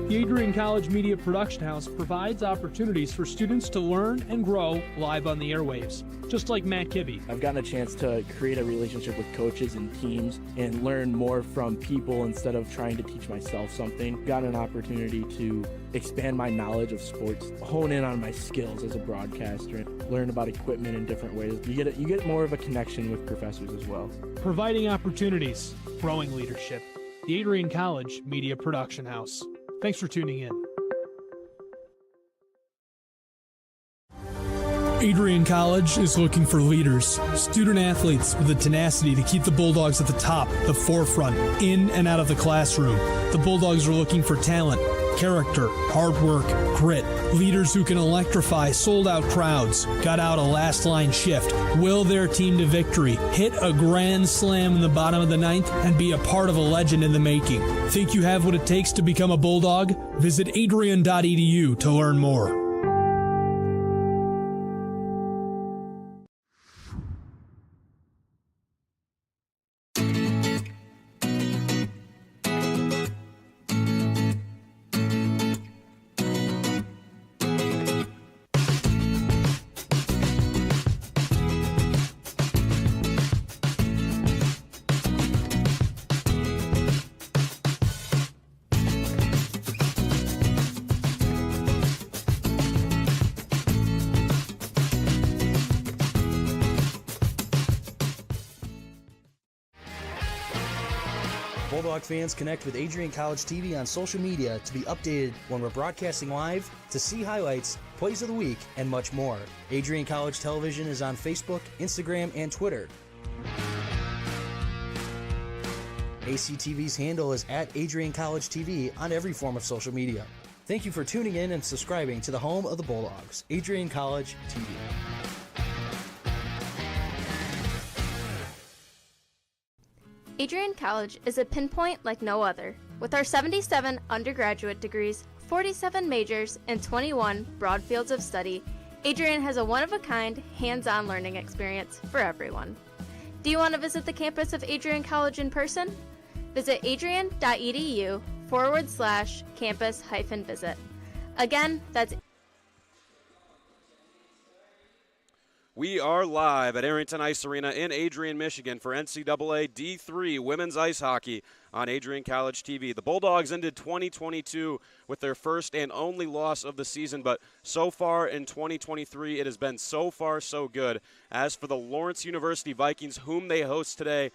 The Adrian College Media Production House provides opportunities for students to learn and grow live on the airwaves, just like Matt Kibbe. I've gotten a chance to create a relationship with coaches and teams and learn more from people instead of trying to teach myself something. Gotten an opportunity to expand my knowledge of sports, hone in on my skills as a broadcaster, and learn about equipment in different ways. You get more of a connection with professors as well. Providing opportunities, growing leadership. The Adrian College Media Production House. Thanks for tuning in. Adrian College is looking for leaders, student athletes with the tenacity to keep the Bulldogs at the top, the forefront, in and out of the classroom. The Bulldogs are looking for talent, character, hard work, grit, leaders who can electrify sold-out crowds, gut out a last-line shift, will their team to victory, hit a grand slam in the bottom of the ninth, and be a part of a legend in the making. Think you have what it takes to become a Bulldog? Visit adrian.edu to learn more. Bulldog fans, connect with Adrian College TV on social media to be updated when we're broadcasting live, to see highlights, plays of the week, and much more. Adrian College Television is on Facebook, Instagram, and Twitter. ACTV's handle is at Adrian College TV on every form of social media. Thank you for tuning in and subscribing to the home of the Bulldogs, Adrian College TV. Adrian College is a pinpoint like no other. With our 77 undergraduate degrees, 47 majors, and 21 broad fields of study, Adrian has a one-of-a-kind, hands-on learning experience for everyone. Do you want to visit the campus of Adrian College in person? Visit adrian.edu/campus-visit. Again, that's We are live at Arrington Ice Arena in Adrian, Michigan for NCAA D3 Women's Ice Hockey on Adrian College TV. The Bulldogs ended 2022 with their first and only loss of the season, but so far in 2023 it has been so far so good. As for the Lawrence University Vikings, whom they host today,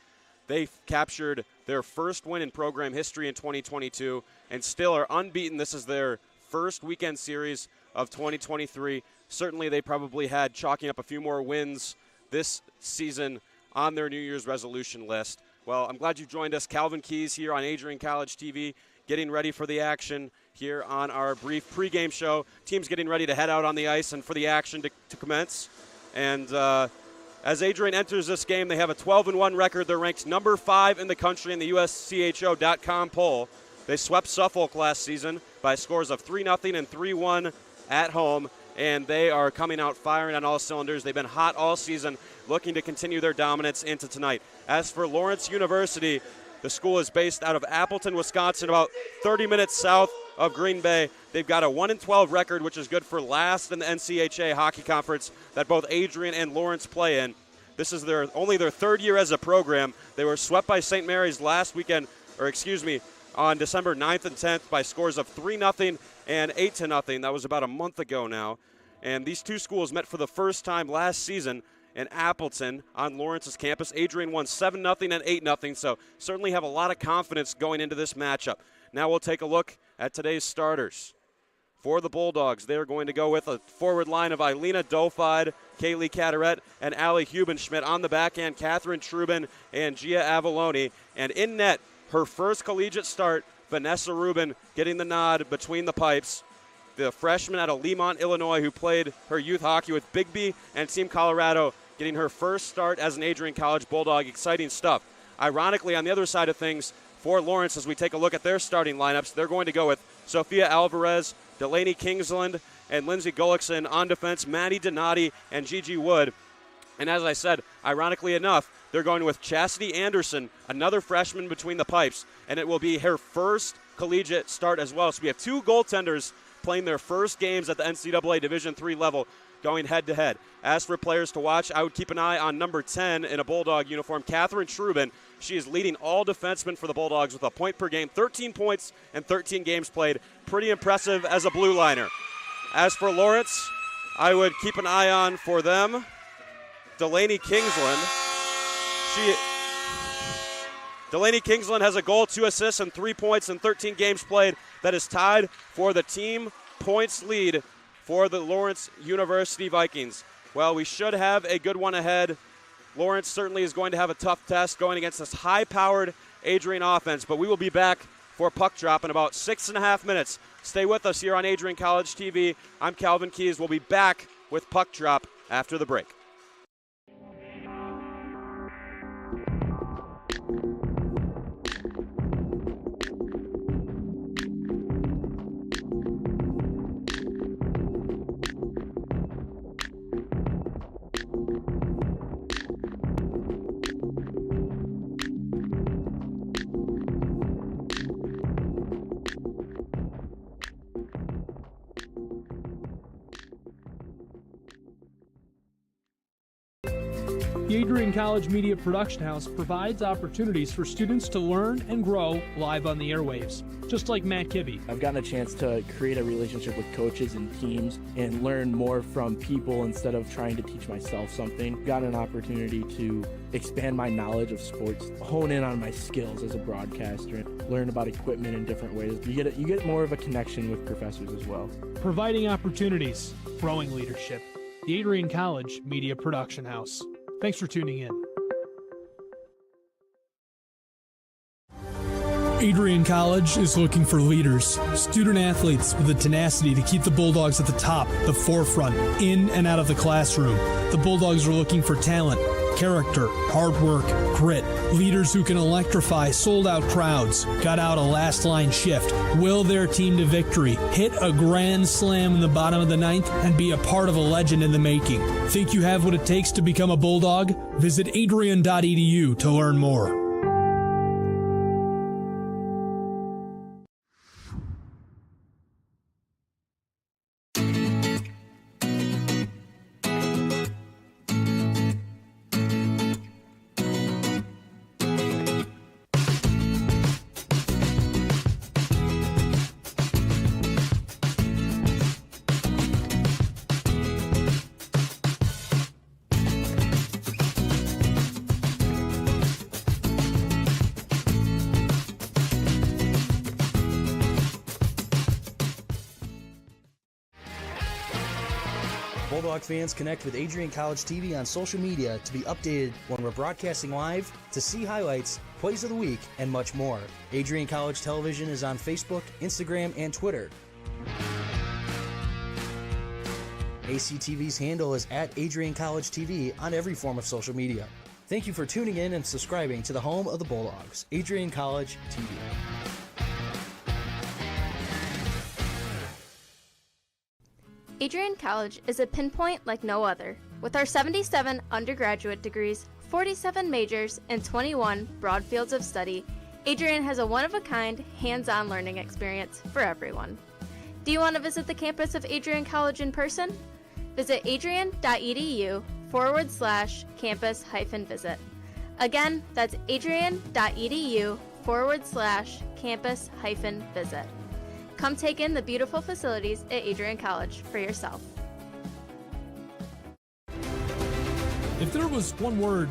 they captured their first win in program history in 2022 and still are unbeaten. This is their first weekend series of 2023. Certainly they probably had chalking up a few more wins this season on their New Year's resolution list. Well, I'm glad you joined us. Calvin Keys here on Adrian College TV, getting ready for the action here on our brief pregame show. Team's getting ready to head out on the ice and for the action to commence. And as Adrian enters this game, they have a 12-1 record. They're ranked number 5 in the country in the USCHO.com poll. They swept Suffolk last season by scores of 3-0 and 3-1 at home, and they are coming out firing on all cylinders. They've been hot all season, looking to continue their dominance into tonight. As for Lawrence University, the school is based out of Appleton, Wisconsin, about 30 minutes south of Green Bay. They've got a 1-12 record, which is good for last in the NCHA hockey conference that both Adrian and Lawrence play in. This is only their third year as a program. They were swept by St. Mary's on December 9th and 10th by scores of 3-0 and 8-0. That was about a month ago now. And these two schools met for the first time last season in Appleton on Lawrence's campus. Adrian won 7-0 and 8-0, so certainly have a lot of confidence going into this matchup. Now we'll take a look at today's starters. For the Bulldogs, they're going to go with a forward line of Eilina Dofide, Kaylee Cataret, and Allie Hubenschmidt. On the backhand, Catherine Trubin and Gia Avalone. And in net, her first collegiate start, Vanessa Rubin getting the nod between the pipes. the freshman out of Lemont, Illinois, who played her youth hockey with Bigby and Team Colorado, getting her first start as an Adrian College Bulldog. Exciting stuff. Ironically, on the other side of things, for Lawrence, as we take a look at their starting lineups, they're going to go with Sophia Alvarez, Delaney Kingsland, and Lindsay Gullickson on defense, Maddie Donati, and Gigi Wood. And as I said, ironically enough, they're going with Chastity Anderson, another freshman between the pipes, and it will be her first collegiate start as well. So we have two goaltenders playing their first games at the NCAA Division III level, going head-to-head. As for players to watch, I would keep an eye on number 10 in a Bulldog uniform, Catherine Trubin. She is leading all defensemen for the Bulldogs with a point per game, 13 points and 13 games played. Pretty impressive as a blue liner. As for Lawrence, I would keep an eye on for them Delaney Kingsland. Delaney Kingsland has a goal, 2 assists, and 3 points in 13 games played. That is tied for the team points lead for the Lawrence University Vikings. Well, we should have a good one ahead. Lawrence certainly is going to have a tough test going against this high-powered Adrian offense, but we will be back for puck drop in about 6.5 minutes. Stay with us here on Adrian College TV. I'm Calvin Keys. We'll be back with puck drop after the break. The Adrian College Media Production House provides opportunities for students to learn and grow live on the airwaves, just like Matt Kibbe. I've gotten a chance to create a relationship with coaches and teams and learn more from people instead of trying to teach myself something. Gotten an opportunity to expand my knowledge of sports, hone in on my skills as a broadcaster, and learn about equipment in different ways. You get more of a connection with professors as well. Providing opportunities, growing leadership. The Adrian College Media Production House. Thanks for tuning in. Adrian College is looking for leaders, student athletes with the tenacity to keep the Bulldogs at the top, the forefront, in and out of the classroom. The Bulldogs are looking for talent, character, hard work, grit, leaders who can electrify sold-out crowds, gut out a last-line shift, will their team to victory, hit a grand slam in the bottom of the ninth, and be a part of a legend in the making. Think you have what it takes to become a Bulldog? Visit adrian.edu to learn more. Bulldog fans, connect with Adrian College TV on social media to be updated when we're broadcasting live, to see highlights, plays of the week, and much more. Adrian College Television is on Facebook, Instagram, and Twitter. ACTV's handle is at Adrian College TV on every form of social media. Thank you for tuning in and subscribing to the home of the Bulldogs, Adrian College TV. Adrian College is a pinpoint like no other. With our 77 undergraduate degrees, 47 majors, and 21 broad fields of study, Adrian has a one-of-a-kind, hands-on learning experience for everyone. Do you want to visit the campus of Adrian College in person? Visit adrian.edu/campus-visit. Again, that's adrian.edu/campus-visit. Come take in the beautiful facilities at Adrian College for yourself. If there was one word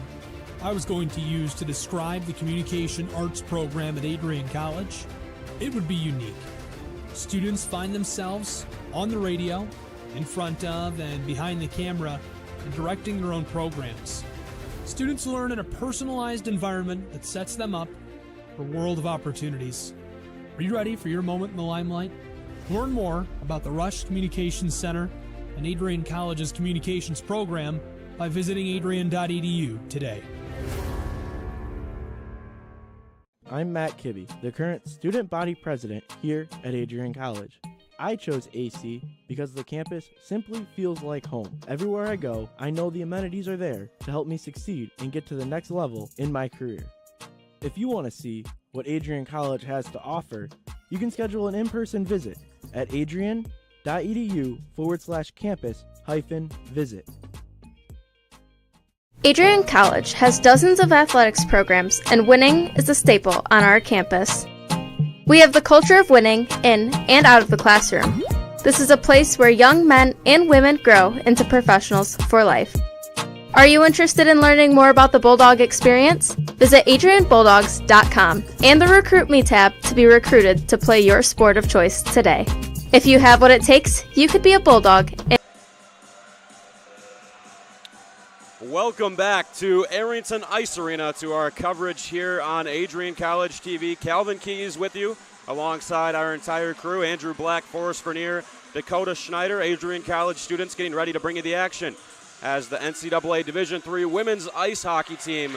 I was going to use to describe the communication arts program at Adrian College, it would be unique. Students find themselves on the radio, in front of and behind the camera, and directing their own programs. Students learn in a personalized environment that sets them up for a world of opportunities. Are you ready for your moment in the limelight? Learn more about the Rush Communications Center and Adrian College's communications program by visiting adrian.edu today. I'm Matt Kibbe, the current student body president here at Adrian College. I chose AC because the campus simply feels like home. Everywhere I go, I know the amenities are there to help me succeed and get to the next level in my career. If you want to see what Adrian College has to offer, you can schedule an in-person visit at adrian.edu/campus-visit. Adrian College has dozens of athletics programs, and winning is a staple on our campus. We have the culture of winning in and out of the classroom. This is a place where young men and women grow into professionals for life. Are you interested in learning more about the Bulldog experience? Visit adrianbulldogs.com and the Recruit Me tab to be recruited to play your sport of choice today. If you have what it takes, you could be a Bulldog. Welcome back to Arrington Ice Arena to our coverage here on Adrian College TV. Calvin Keys with you alongside our entire crew. Andrew Black, Forrest Vernier, Dakota Schneider, Adrian College students getting ready to bring you the action as the NCAA Division III women's ice hockey team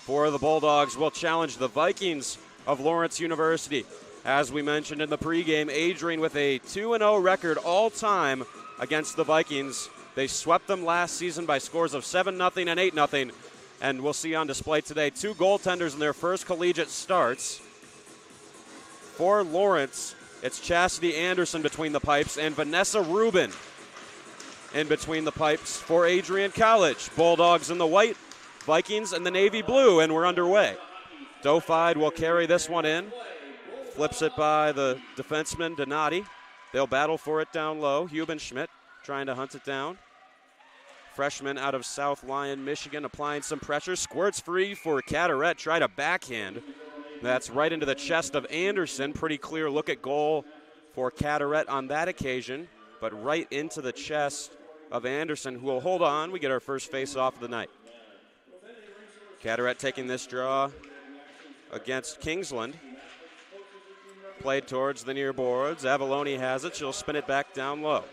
for the Bulldogs will challenge the Vikings of Lawrence University. As we mentioned in the pregame, Adrian with a 2-0 record all-time against the Vikings. They swept them last season by scores of 7-0 and 8-0, and we'll see on display today two goaltenders in their first collegiate starts. For Lawrence, it's Chastity Anderson between the pipes and Vanessa Rubin in between the pipes for Adrian College. Bulldogs in the white, Vikings in the navy blue, and we're underway. Dofide will carry this one in. Flips it by the defenseman, Donati. They'll battle for it down low. Hubenschmidt trying to hunt it down. Freshman out of South Lyon, Michigan, applying some pressure. Squirts free for Carteret. Tried a backhand. That's right into the chest of Anderson. Pretty clear look at goal for Carteret on that occasion, but right into the chest of Anderson, who will hold on. We get our first face-off of the night. Carteret taking this draw against Kingsland. Played towards the near boards. Avalone has it. She'll spin it back down low.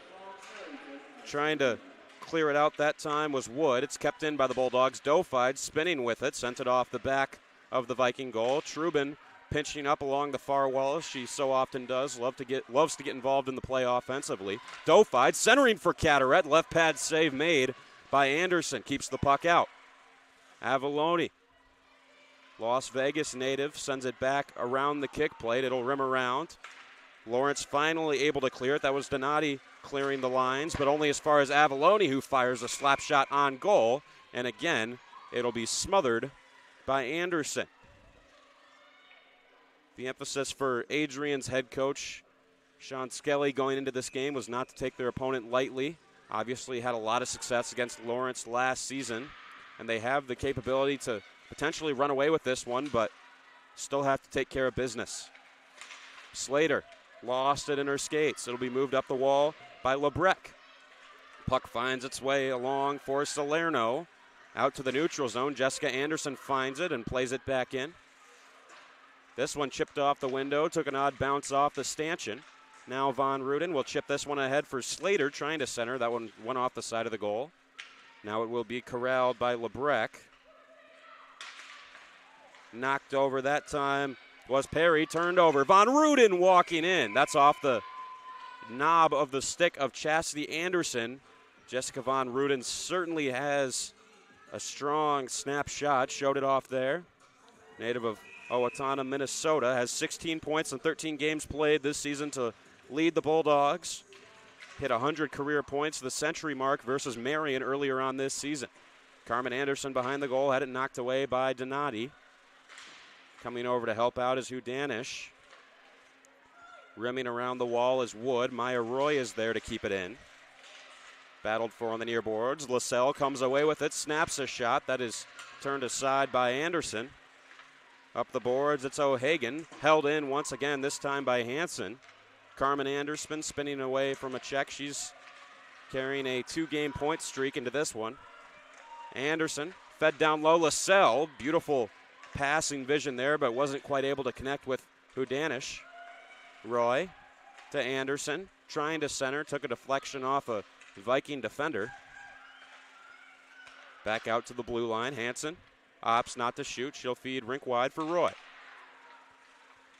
Trying to clear it out that time was Wood. It's kept in by the Bulldogs. Dofide spinning with it. Sent it off the back of the Viking goal. Trubin pinching up along the far wall, as she so often does. Loves to get involved in the play offensively. Dofide centering for Carteret. Left pad save made by Anderson. Keeps the puck out. Avalone, Las Vegas native, sends it back around the kick plate. It'll rim around. Lawrence finally able to clear it. That was Donati clearing the lines, but only as far as Avalone, who fires a slap shot on goal. And again, it'll be smothered by Anderson. The emphasis for Adrian's head coach, Sean Skelly, going into this game was not to take their opponent lightly. Obviously had a lot of success against Lawrence last season, and they have the capability to potentially run away with this one, but still have to take care of business. Slater lost it in her skates. It'll be moved up the wall by Lebrec. Puck finds its way along for Salerno. Out to the neutral zone. Jessica Anderson finds it and plays it back in. This one chipped off the window, took an odd bounce off the stanchion. Now Von Ruden will chip this one ahead for Slater, trying to center. That one went off the side of the goal. Now it will be corralled by Lebrec. Knocked over that time was Perry, turned over. Von Ruden walking in. That's off the knob of the stick of Chastity Anderson. Jessica Von Ruden certainly has a strong snapshot. Showed it off there. Native of Owatonna, Minnesota. Has 16 points in 13 games played this season to lead the Bulldogs. Hit 100 career points, the century mark versus Marion earlier on this season. Carmen Anderson behind the goal, had it knocked away by Donati. Coming over to help out is Hudanish. Rimming around the wall is Wood. Maya Roy is there to keep it in. Battled for on the near boards. LaSalle comes away with it, snaps a shot. That is turned aside by Anderson. Up the boards, it's O'Hagan. Held in once again, this time by Hansen. Carmen Anderson spinning away from a check. She's carrying a 2-game point streak into this one. Anderson fed down low. LaSalle, beautiful passing vision there, but wasn't quite able to connect with Hudanish. Roy to Anderson. Trying to center, took a deflection off a Viking defender. Back out to the blue line. Hansen opts not to shoot. She'll feed rink wide for Roy.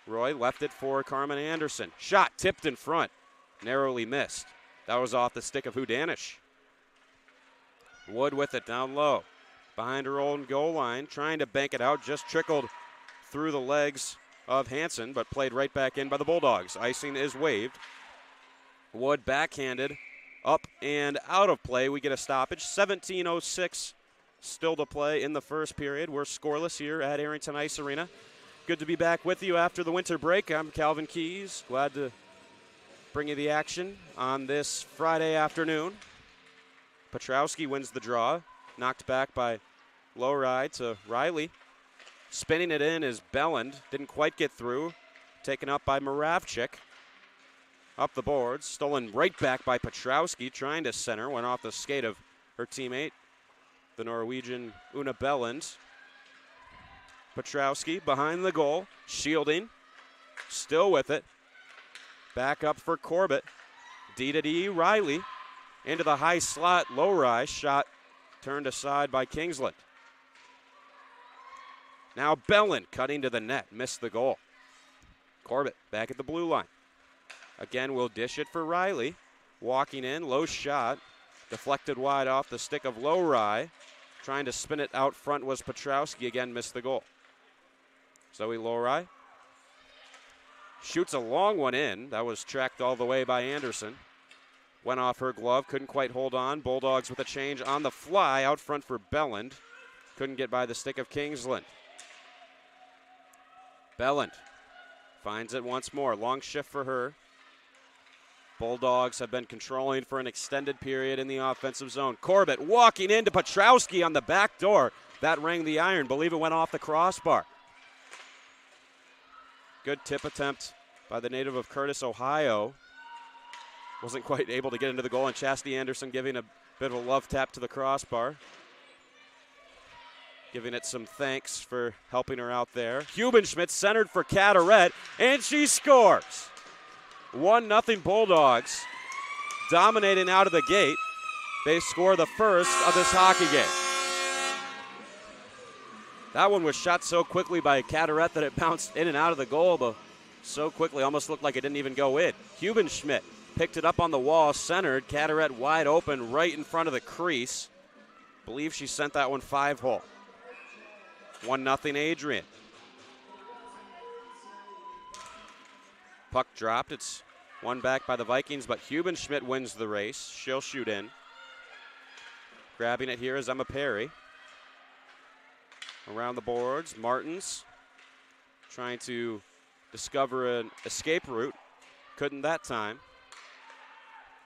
Roy left it for Carmen Anderson. Shot tipped in front. Narrowly missed. That was off the stick of Hudanish. Wood with it down low. Behind her own goal line. Trying to bank it out. Just trickled through the legs of Hansen, but played right back in by the Bulldogs. Icing is waved. Wood backhanded. Up and out of play. We get a stoppage. 17:06 still to play in the first period. We're scoreless here at Arrington Ice Arena. Good to be back with you after the winter break. I'm Calvin Keys. Glad to bring you the action on this Friday afternoon. Petrowski wins the draw. Knocked back by Lowry to Riley. Spinning it in is Belland. Didn't quite get through. Taken up by Moravchik. Up the boards. Stolen right back by Petrowski. Trying to center. Went off the skate of her teammate, the Norwegian Una Belland. Petrowski behind the goal. Shielding. Still with it. Back up for Corbett. D to D. Riley. Into the high slot. Lowry. Shot turned aside by Kingsland. Now Belland cutting to the net. Missed the goal. Corbett back at the blue line. Again, we'll dish it for Riley. Walking in. Low shot. Deflected wide off the stick of Lowry. Trying to spin it out front was Petrowski. Again, missed the goal. Zoe Lowry shoots a long one in. That was tracked all the way by Anderson. Went off her glove. Couldn't quite hold on. Bulldogs with a change on the fly. Out front for Belland. Couldn't get by the stick of Kingsland. Belland finds it once more. Long shift for her. Bulldogs have been controlling for an extended period in the offensive zone. Corbett walking into Petrowski on the back door. That rang the iron. Believe it went off the crossbar. Good tip attempt by the native of Curtis, Ohio. Wasn't quite able to get into the goal, and Chastity Anderson giving a bit of a love tap to the crossbar. Giving it some thanks for helping her out there. Hubenschmidt centered for Cataret, and she scores. 1-0 Bulldogs, dominating out of the gate. They score the first of this hockey game. That one was shot so quickly by Cataret that it bounced in and out of the goal, but so quickly, almost looked like it didn't even go in. Hubenschmidt picked it up on the wall, centered. Cataret wide open right in front of the crease. Believe she sent that one 5-hole. 1-0 Adrian. Puck dropped. It's won back by the Vikings, but Hubenschmidt wins the race. She'll shoot in. Grabbing it here is Emma Perry. Around the boards, Martins trying to discover an escape route. Couldn't that time.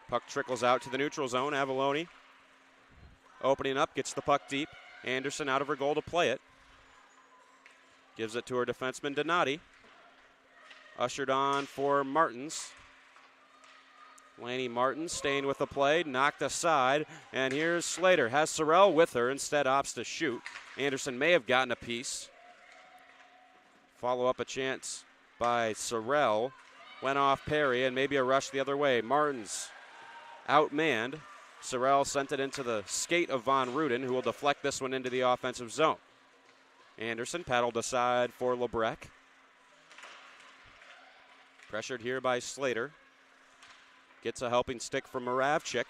Puck trickles out to the neutral zone. Avalone opening up, gets the puck deep. Anderson out of her goal to play it. Gives it to her defenseman, Donati. Ushered on for Martins. Laney Martins staying with the play, knocked aside, and here's Slater. Has Sorrell with her, instead opts to shoot. Anderson may have gotten a piece. Follow up a chance by Sorrell. Went off Perry, and maybe a rush the other way. Martins outmanned. Sorrell sent it into the skate of Von Ruden, who will deflect this one into the offensive zone. Anderson paddled aside for Lebrecq. Pressured here by Slater. Gets a helping stick from Moravchik.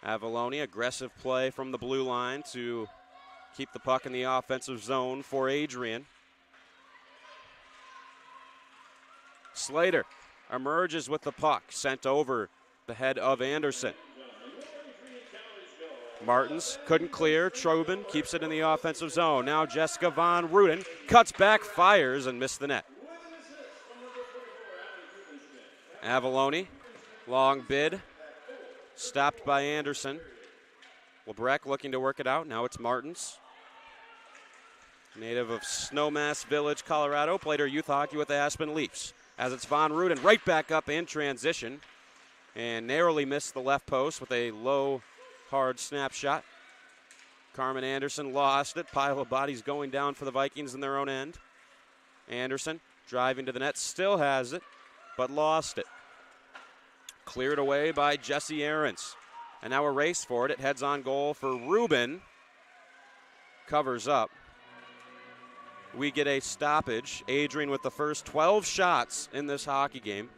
Avalone, aggressive play from the blue line to keep the puck in the offensive zone for Adrian. Slater emerges with the puck, sent over the head of Anderson. Martins couldn't clear. Trobin keeps it in the offensive zone. Now Jessica Von Ruden cuts back, fires, and missed the net. Avalone, long bid, stopped by Anderson. Lebrecq looking to work it out. Now it's Martins. Native of Snowmass Village, Colorado, played her youth hockey with the Aspen Leafs. As it's Von Ruden right back up in transition and narrowly missed the left post with a low, hard snapshot. Carmen Anderson lost it. Pile of bodies going down for the Vikings in their own end. Anderson driving to the net, still has it, but lost it. Cleared away by Jesse Ahrens. And now a race for it. It heads on goal for Rubin. Covers up. We get a stoppage. Adrian with the first 12 shots in this hockey game,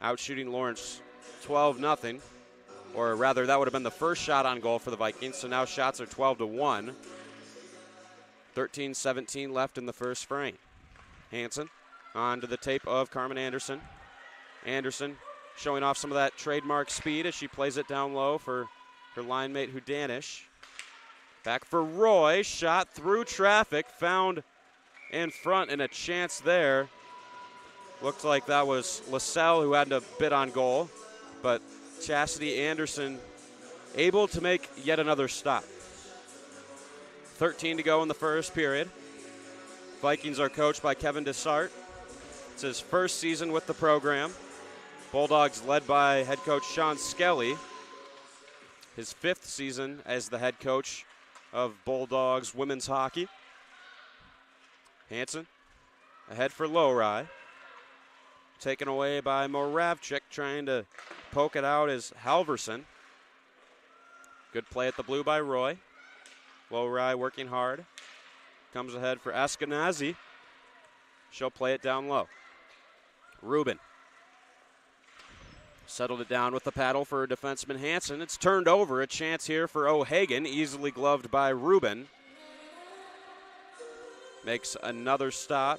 outshooting Lawrence 12-0. Or rather, that would have been the first shot on goal for the Vikings. So now shots are 12-1. 13-17 left in the first frame. Hansen on to the tape of Carmen Anderson. Anderson showing off some of that trademark speed as she plays it down low for her line mate Hudanish. Back for Roy. Shot through traffic. Found in front and a chance there. Looked like that was LaSalle who had a bit on goal, but Chastity Anderson able to make yet another stop. 13 to go in the first period. Vikings are coached by Kevin Dessart. It's his first season with the program. Bulldogs led by head coach Sean Skelly. His 5th season as the head coach of Bulldogs women's hockey. Hansen ahead for Lowry. Taken away by Moravchik, trying to poke it out as Halverson. Good play at the blue by Roy. Lowry working hard. Comes ahead for Eskenazi. She'll play it down low. Rubin settled it down with the paddle for defenseman Hansen. It's turned over. A chance here for O'Hagan, easily gloved by Rubin. Makes another stop.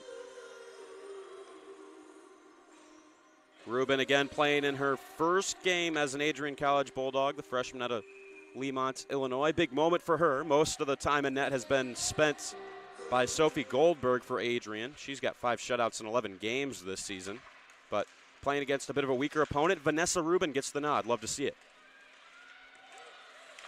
Rubin again playing in her first game as an Adrian College Bulldog, the freshman out of Lemont, Illinois. Big moment for her. Most of the time in net has been spent by Sophie Goldberg for Adrian. She's got 5 shutouts in 11 games this season. But playing against a bit of a weaker opponent, Vanessa Rubin gets the nod. Love to see it.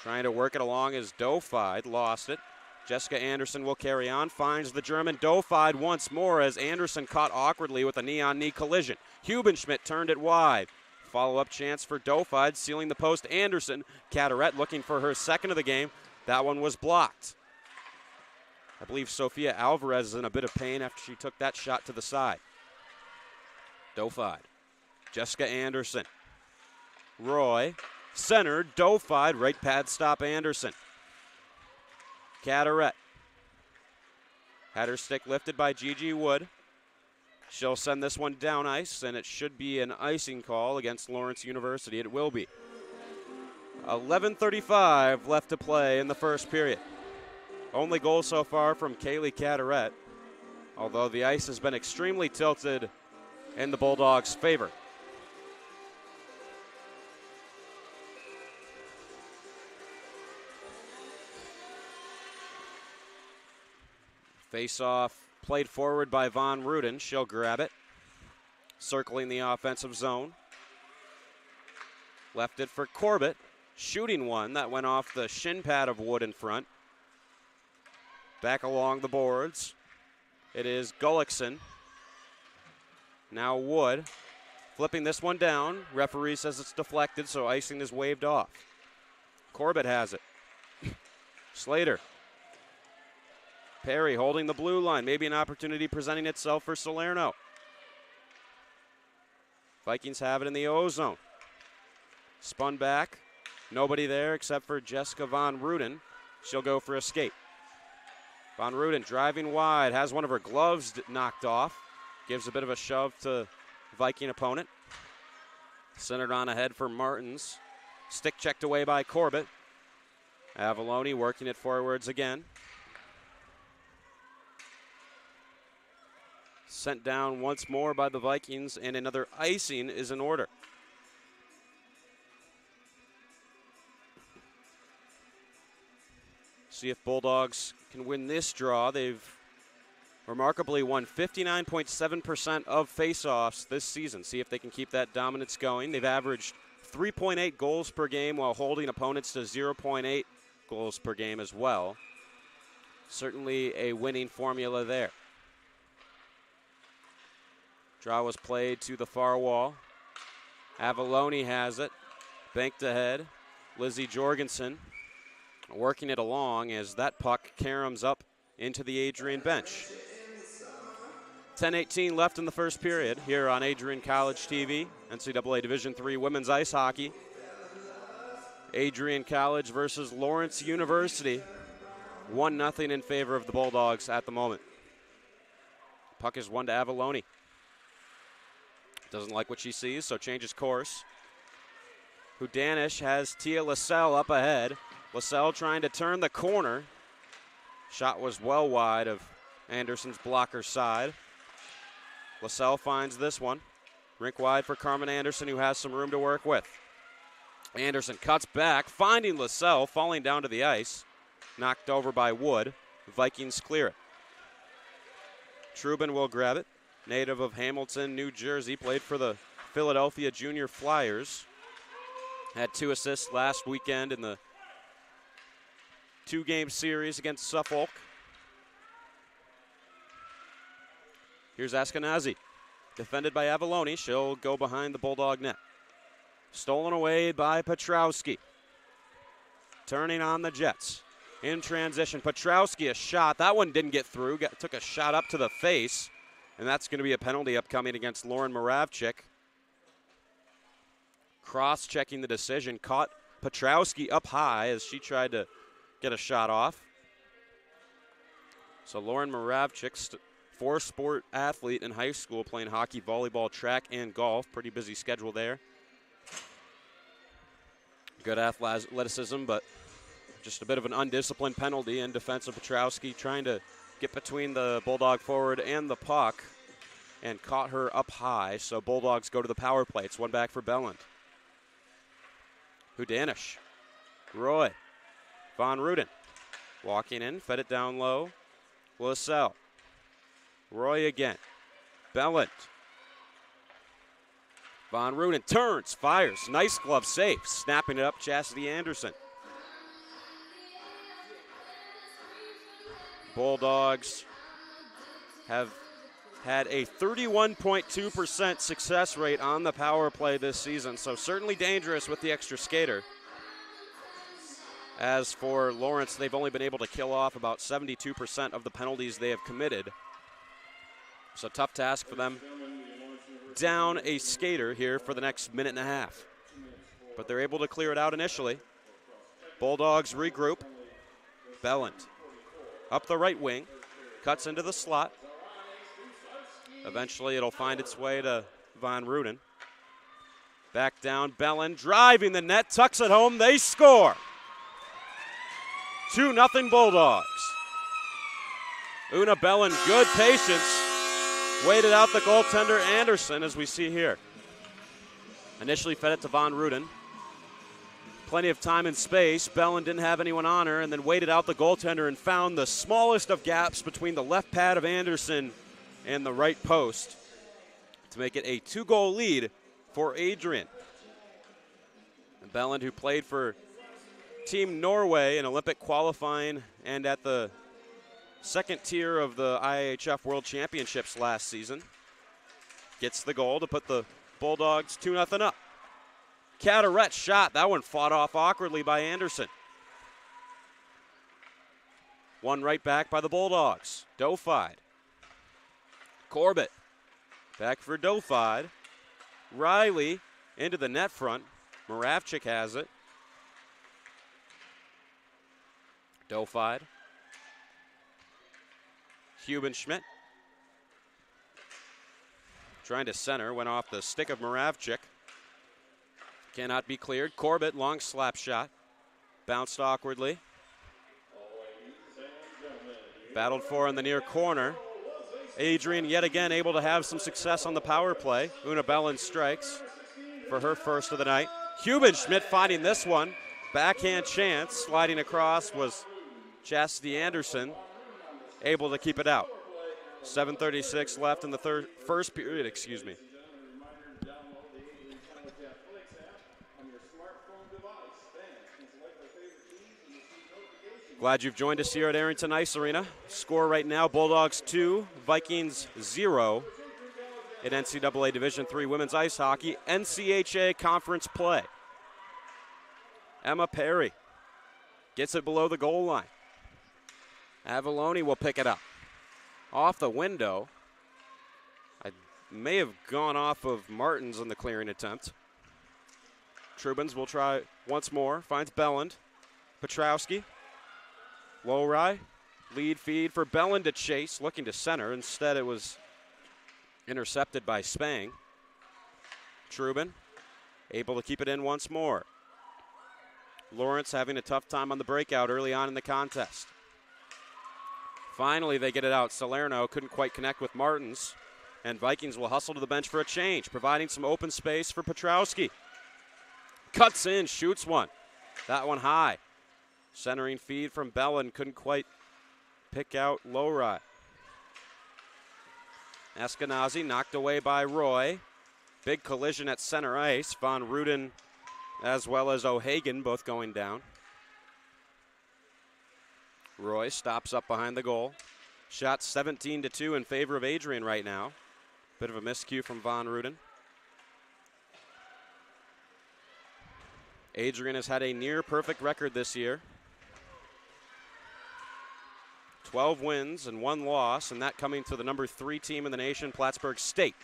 Trying to work it along as Dofide lost it. Jessica Anderson will carry on, finds the German Dofide once more as Anderson caught awkwardly with a knee-on-knee collision. Hubenschmidt turned it wide. Follow-up chance for Dofide, sealing the post. Anderson, Cataret looking for her second of the game. That one was blocked. I believe Sofia Alvarez is in a bit of pain after she took that shot to the side. Dofide, Jessica Anderson. Roy, centered, Dofide, right pad stop Anderson. Cataret had her stick lifted by Gigi Wood. She'll send this one down ice, and it should be an icing call against Lawrence University. It will be. 11:35 left to play in the first period. Only goal so far from Kaylee Cataret, although the ice has been extremely tilted in the Bulldogs' favor. Face-off played forward by Von Ruden. She'll grab it. Circling the offensive zone. Left it for Corbett. Shooting one. That went off the shin pad of Wood in front. Back along the boards. It is Gullickson. Now Wood. Flipping this one down. Referee says it's deflected, so icing is waved off. Corbett has it. Slater. Perry holding the blue line. Maybe an opportunity presenting itself for Salerno. Vikings have it in the O zone. Spun back. Nobody there except for Jessica Von Ruden. She'll go for a skate. Von Ruden driving wide. Has one of her gloves knocked off. Gives a bit of a shove to Viking opponent. Centered on ahead for Martins. Stick checked away by Corbett. Avalone working it forwards again. Sent down once more by the Vikings, and another icing is in order. See if Bulldogs can win this draw. They've remarkably won 59.7% of faceoffs this season. See if they can keep that dominance going. They've averaged 3.8 goals per game while holding opponents to 0.8 goals per game as well. Certainly a winning formula there. Draw was played to the far wall. Avalone has it. Banked ahead. Lizzie Jorgensen working it along as that puck caroms up into the Adrian bench. 10:18 left in the first period here on Adrian College TV, NCAA Division III women's ice hockey. Adrian College versus Lawrence University. 1-0 in favor of the Bulldogs at the moment. Puck is won to Avalone. Doesn't like what she sees, so changes course. Hudanish has Tia LaSalle up ahead. LaSalle trying to turn the corner. Shot was well wide of Anderson's blocker side. LaSalle finds this one. Rink wide for Carmen Anderson, who has some room to work with. Anderson cuts back, finding LaSalle, falling down to the ice. Knocked over by Wood. The Vikings clear it. Trubin will grab it. Native of Hamilton, New Jersey, played for the Philadelphia Junior Flyers. Had 2 assists last weekend in the 2-game series against Suffolk. Here's Askenazi, defended by Avalone. She'll go behind the Bulldog net. Stolen away by Petrowski. Turning on the Jets. In transition, Petrowski a shot. That one didn't get through. Took a shot up to the face. And that's going to be a penalty upcoming against Lauren Moravchik. Cross-checking the decision. Caught Petrowski up high as she tried to get a shot off. So Lauren Moravchik, 4-sport athlete in high school, playing hockey, volleyball, track, and golf. Pretty busy schedule there. Good athleticism, but just a bit of an undisciplined penalty in defense of Petrowski, trying to get between the Bulldog forward and the puck and caught her up high. So Bulldogs go to the power play. It's one back for Belland. Hudanish. Roy. Von Ruden. Walking in, fed it down low. LaSalle. Roy again. Belland. Von Ruden turns, fires. Nice glove save. Snapping it up, Chastity Anderson. Bulldogs have had a 31.2% success rate on the power play this season, so certainly dangerous with the extra skater. As for Lawrence, they've only been able to kill off about 72% of the penalties they have committed. So tough task for them. Down a skater here for the next minute and a half. But they're able to clear it out initially. Bulldogs regroup. Belland up the right wing, cuts into the slot. Eventually it'll find its way to Von Ruden. Back down, Belland driving the net, tucks it home, they score. 2-0 Bulldogs. Una Belland, good patience. Waited out the goaltender Anderson, as we see here. Initially fed it to Von Ruden. Plenty of time and space. Belland didn't have anyone on her, and then waited out the goaltender and found the smallest of gaps between the left pad of Anderson and the right post to make it a 2-goal lead for Adrian. And Belland, who played for Team Norway in Olympic qualifying and at the second tier of the IIHF World Championships last season, gets the goal to put the Bulldogs 2-0 up. Cataret shot. That one fought off awkwardly by Anderson. One right back by the Bulldogs. Dofide. Corbett. Back for Dofide. Riley into the net front. Moravchik has it. Dofide. Hubenschmidt. Trying to center. Went off the stick of Moravchik. Cannot be cleared. Corbett, long slap shot. Bounced awkwardly. Battled for in the near corner. Adrian yet again able to have some success on the power play. Una Belland strikes for her first of the night. Hubenschmidt finding this one. Backhand chance. Sliding across was Chastity Anderson. Able to keep it out. 7:36 left in the first period, excuse me. Glad you've joined us here at Arrington Ice Arena. Score right now, Bulldogs 2, Vikings 0 in NCAA Division III women's ice hockey, NCHA conference play. Emma Perry gets it below the goal line. Avalone will pick it up. Off the window, may have gone off of Martins on the clearing attempt. Trubens will try once more, finds Belland. Petrowski, Lowry, lead feed for Belland to chase, looking to center. Instead, it was intercepted by Spang. Trubin able to keep it in once more. Lawrence having a tough time on the breakout early on in the contest. Finally, they get it out. Salerno couldn't quite connect with Martins, and Vikings will hustle to the bench for a change, providing some open space for Petrowski. Cuts in, shoots one. That one high. Centering feed from Belland, couldn't quite pick out Lowry. Eskenazi knocked away by Roy. Big collision at center ice. Von Ruden as well as O'Hagan both going down. Roy stops up behind the goal. Shot 17-2 in favor of Adrian right now. Bit of a miscue from Von Ruden. Adrian has had a near perfect record this year. 12 wins and 1 loss, and that coming to the number 3 team in the nation, Plattsburgh State.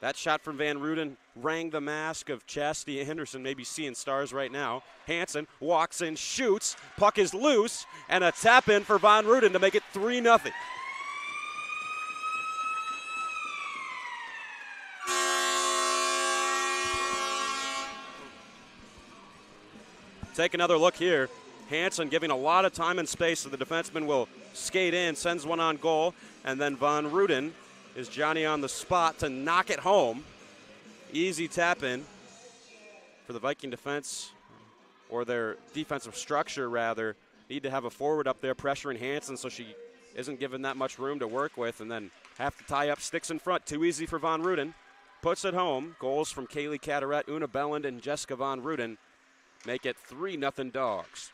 That shot from Van Ruden rang the mask of Chastity Anderson, maybe seeing stars right now. Hansen walks in, shoots, puck is loose, and a tap in for Van Ruden to make it 3-0. Take another look here. Hansen giving a lot of time and space so the defenseman will skate in, sends one on goal, and then Von Ruden is Johnny on the spot to knock it home. Easy tap in for the Viking defense, or their defensive structure rather. Need to have a forward up there pressuring Hansen so she isn't given that much room to work with, and then have to tie up sticks in front. Too easy for Von Ruden. Puts it home. Goals from Kaylee Cataret, Una Belland, and Jessica Von Ruden make it 3-0 Dogs.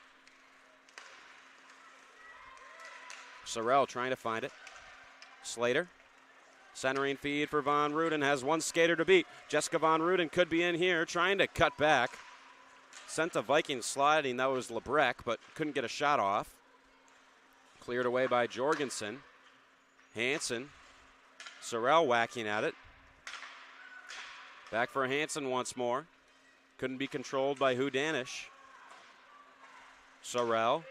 Sorrell trying to find it. Slater. Centering feed for Von Ruden, has one skater to beat. Jessica Von Ruden could be in here, trying to cut back. Sent the Vikings sliding, that was Lebrecq, but couldn't get a shot off. Cleared away by Jorgensen. Hansen. Sorrell whacking at it. Back for Hansen once more. Couldn't be controlled by Hudanish. Sorrell.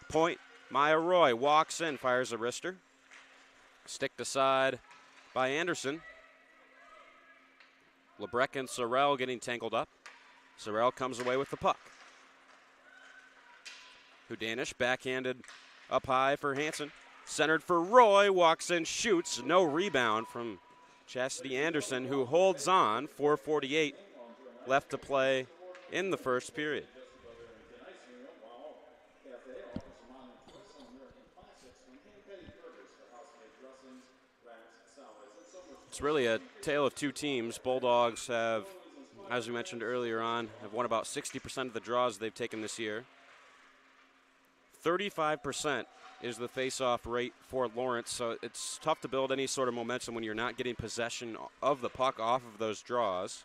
Point. Maya Roy walks in, fires a wrister. Sticked aside by Anderson. Lebrecq and Sorrell getting tangled up. Sorrell comes away with the puck. Hudanish backhanded up high for Hansen. Centered for Roy, walks in, shoots. No rebound from Chastity Anderson, who holds on. 4:48 left to play in the first period. It's really a tale of two teams. Bulldogs have, as we mentioned earlier on, have won about 60% of the draws they've taken this year. 35% is the face-off rate for Lawrence, so it's tough to build any sort of momentum when you're not getting possession of the puck off of those draws.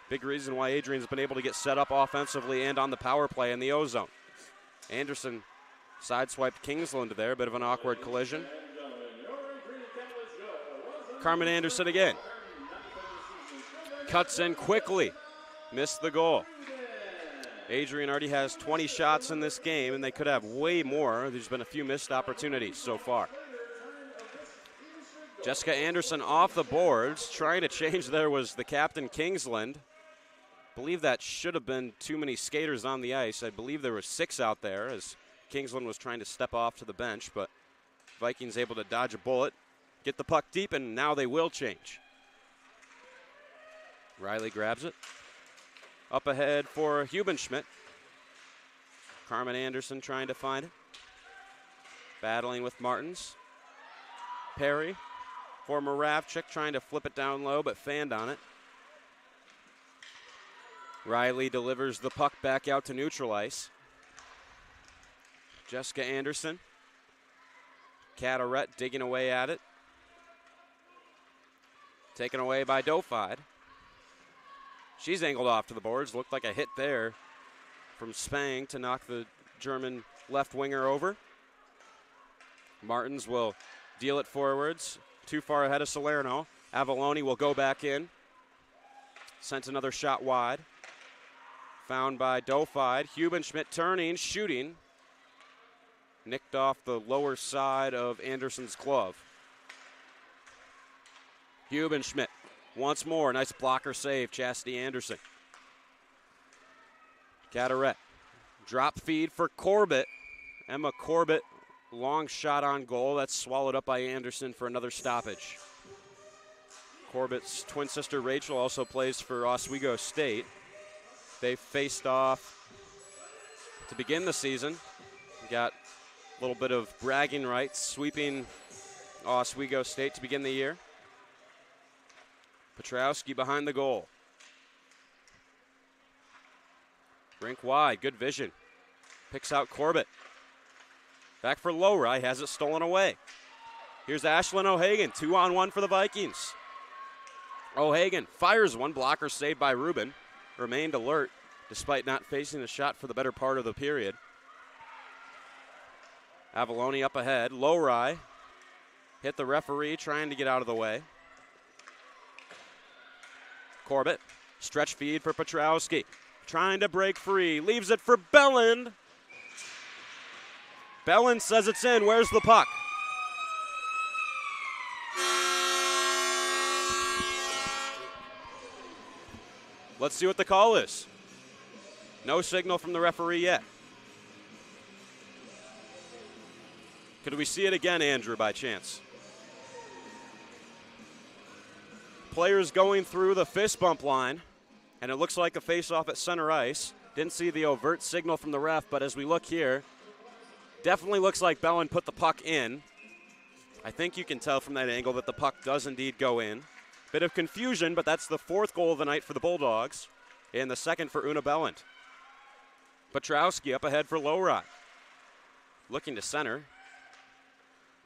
Big reason why Adrian's been able to get set up offensively and on the power play in the O-zone. Anderson sideswiped Kingsland there, bit of an awkward collision. Carmen Anderson again. Cuts in quickly. Missed the goal. Adrian already has 20 shots in this game, and they could have way more. There's been a few missed opportunities so far. Jessica Anderson off the boards. Trying to change there was the captain, Kingsland. I believe that should have been too many skaters on the ice. I believe there were 6 out there as Kingsland was trying to step off to the bench, but Vikings able to dodge a bullet. Get the puck deep, and now they will change. Riley grabs it. Up ahead for Hubenschmidt. Carmen Anderson trying to find it. Battling with Martins. Perry for Moravchik, trying to flip it down low, but fanned on it. Riley delivers the puck back out to neutral ice. Jessica Anderson. Cataret digging away at it. Taken away by Dofide. She's angled off to the boards. Looked like a hit there from Spang to knock the German left winger over. Martins will deal it forwards. Too far ahead of Salerno. Avalone will go back in. Sent another shot wide. Found by Dofide. Hubenschmidt turning, shooting. Nicked off the lower side of Anderson's glove. Hubenschmidt once more. Nice blocker save, Chastity Anderson. Caderet. Drop feed for Corbett. Emma Corbett, long shot on goal. That's swallowed up by Anderson for another stoppage. Corbett's twin sister Rachel also plays for Oswego State. They faced off to begin the season. Got a little bit of bragging rights, sweeping Oswego State to begin the year. Petrowski behind the goal. Rink wide, good vision. Picks out Corbett. Back for Lowry, has it stolen away. Here's Ashlyn O'Hagan, 2-on-1 for the Vikings. O'Hagan fires one, blocker saved by Rubin. Remained alert despite not facing a shot for the better part of the period. Avalone up ahead. Lowry hit the referee trying to get out of the way. Corbett, stretch feed for Petrowski. Trying to break free, leaves it for Belland. Belland says it's in. Where's the puck? Let's see what the call is. No signal from the referee yet. Could we see it again, Andrew, by chance? Players going through the fist bump line, and it looks like a face-off at center ice. Didn't see the overt signal from the ref, but as we look here, definitely looks like Belland put the puck in. I think you can tell from that angle that the puck does indeed go in. Bit of confusion, but that's the fourth goal of the night for the Bulldogs, and the second for Una Belland. Petrowski up ahead for Lowry. Looking to center.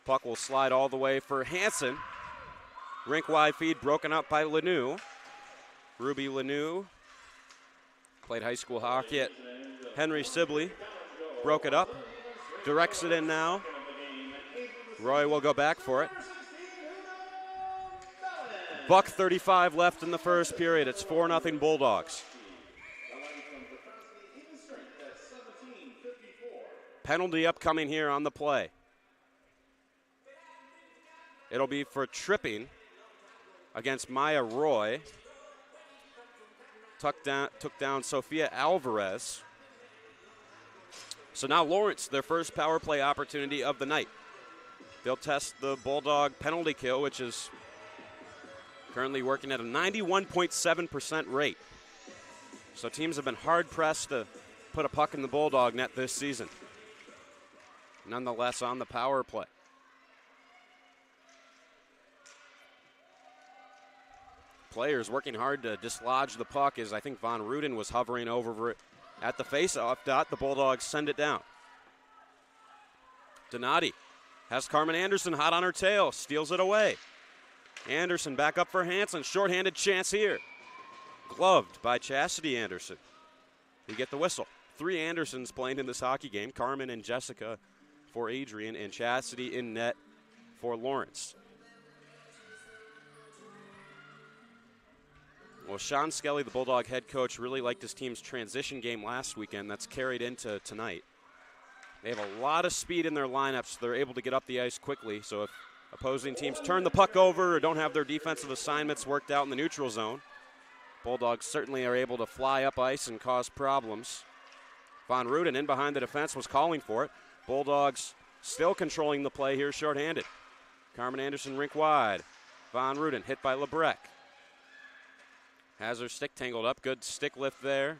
Puck will slide all the way for Hansen. Rink-wide feed broken up by Lanoux. Ruby Lanoux played high school hockey at Henry Sibley. Broke it up. Directs it in now. Roy will go back for it. Buck 35 left in the first period. It's 4-0 Bulldogs. Penalty upcoming here on the play. It'll be for tripping against Maya Roy. Took down Sophia Alvarez. So now Lawrence, their first power play opportunity of the night. They'll test the Bulldog penalty kill, which is currently working at a 91.7% rate. So teams have been hard-pressed to put a puck in the Bulldog net this season. Nonetheless, on the power play. Players working hard to dislodge the puck as I think Von Ruden was hovering over it at the face-off dot. The Bulldogs send it down. Donati has Carmen Anderson hot on her tail, steals it away. Anderson back up for Hansen, shorthanded chance here. Gloved by Chastity Anderson. We get the whistle. 3 Andersons playing in this hockey game. Carmen and Jessica for Adrian, and Chastity in net for Lawrence. Well, Sean Skelly, the Bulldog head coach, really liked his team's transition game last weekend. That's carried into tonight. They have a lot of speed in their lineups. They're able to get up the ice quickly. So if opposing teams turn the puck over or don't have their defensive assignments worked out in the neutral zone, Bulldogs certainly are able to fly up ice and cause problems. Von Ruden in behind the defense was calling for it. Bulldogs still controlling the play here, shorthanded. Carmen Anderson rink wide. Von Ruden hit by Lebrecq. Has her stick tangled up. Good stick lift there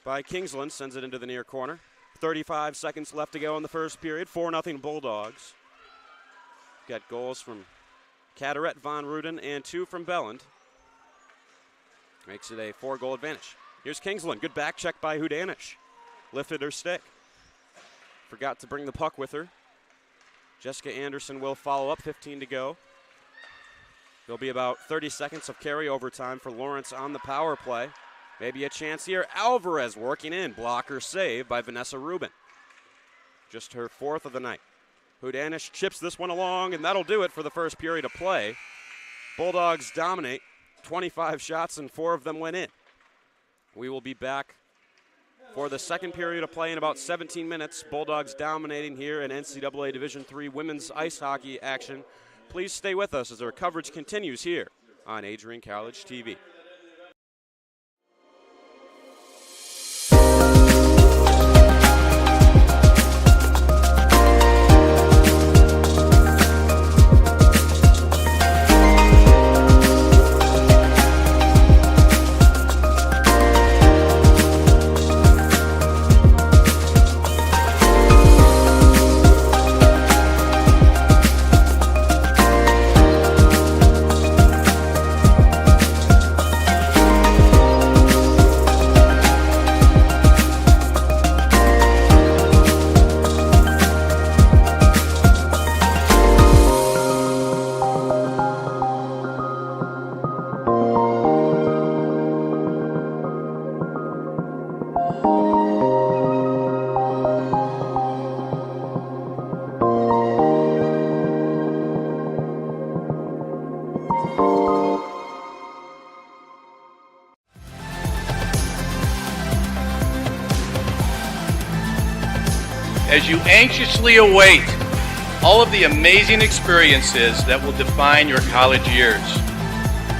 by Kingsland. Sends it into the near corner. 35 seconds left to go in the first period. 4-0 Bulldogs. Got goals from Caderet, Von Ruden, and 2 from Belland. Makes it a 4-goal advantage. Here's Kingsland. Good back check by Hudanish. Lifted her stick. Forgot to bring the puck with her. Jessica Anderson will follow up. 15 to go. There'll be about 30 seconds of carryover time for Lawrence on the power play. Maybe a chance here. Alvarez working in. Blocker save by Vanessa Rubin. Just her 4th of the night. Hudanish chips this one along, and that'll do it for the first period of play. Bulldogs dominate. 25 shots and 4 of them went in. We will be back for the second period of play in about 17 minutes. Bulldogs dominating here in NCAA Division III women's ice hockey action. Please stay with us as our coverage continues here on Adrian College TV. As you anxiously await all of the amazing experiences that will define your college years,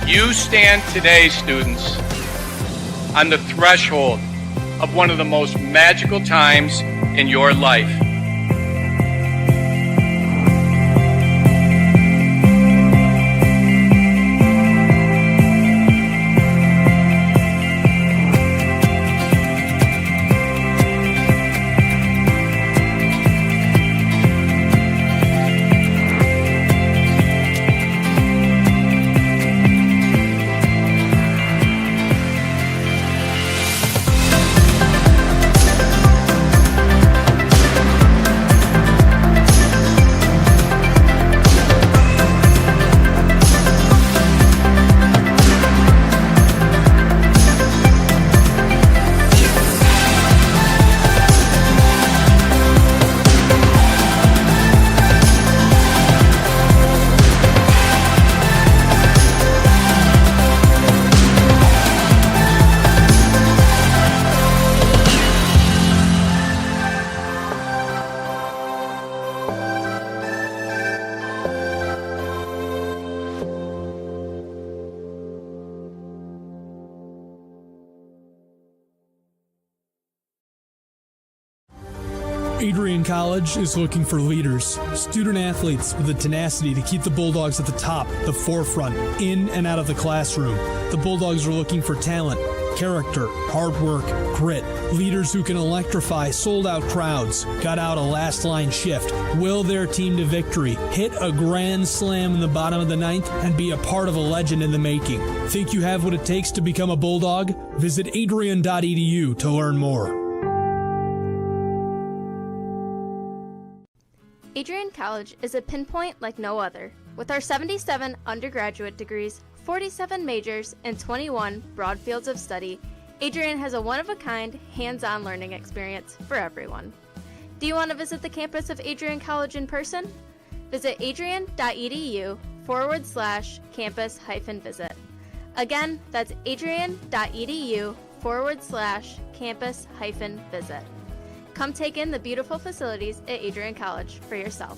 you stand today, students, on the threshold of one of the most magical times in your life. Adrian College is looking for leaders, student athletes with the tenacity to keep the Bulldogs at the top, the forefront, in and out of the classroom. The Bulldogs are looking for talent, character, hard work, grit, leaders who can electrify sold-out crowds, got out a last-line shift, will their team to victory, hit a grand slam in the bottom of the ninth, and be a part of a legend in the making. Think you have what it takes to become a Bulldog? Visit adrian.edu to learn more. Adrian College is a pinpoint like no other. With our 77 undergraduate degrees, 47 majors, and 21 broad fields of study, Adrian has a one-of-a-kind, hands-on learning experience for everyone. Do you want to visit the campus of Adrian College in person? Visit adrian.edu/campus-visit. Again, that's adrian.edu/campus-visit. Come take in the beautiful facilities at Adrian College for yourself.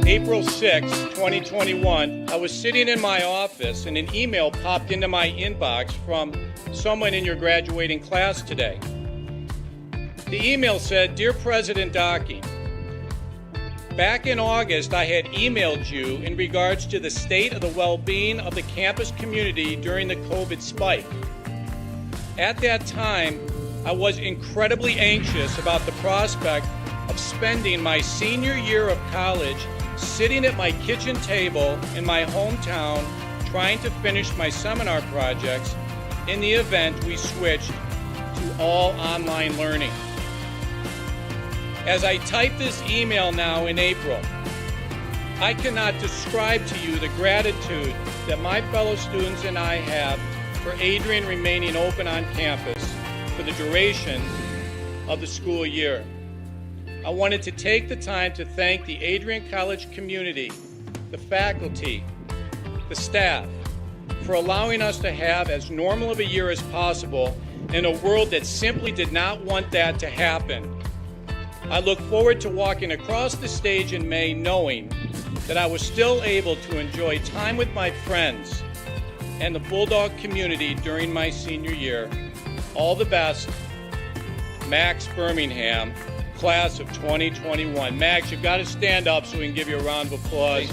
April 6, 2021, I was sitting in my office and an email popped into my inbox from someone in your graduating class today. The email said, "Dear President Docking, back in August, I had emailed you in regards to the state of the well-being of the campus community during the COVID spike. At that time, I was incredibly anxious about the prospect of spending my senior year of college sitting at my kitchen table in my hometown trying to finish my seminar projects in the event we switched to all online learning. As I type this email now in April, I cannot describe to you the gratitude that my fellow students and I have for Adrian remaining open on campus for the duration of the school year. I wanted to take the time to thank the Adrian College community, the faculty, the staff, for allowing us to have as normal of a year as possible in a world that simply did not want that to happen. I look forward to walking across the stage in May knowing that I was still able to enjoy time with my friends and the Bulldog community during my senior year. All the best, Max Birmingham, class of 2021. Max, you've got to stand up so we can give you a round of applause.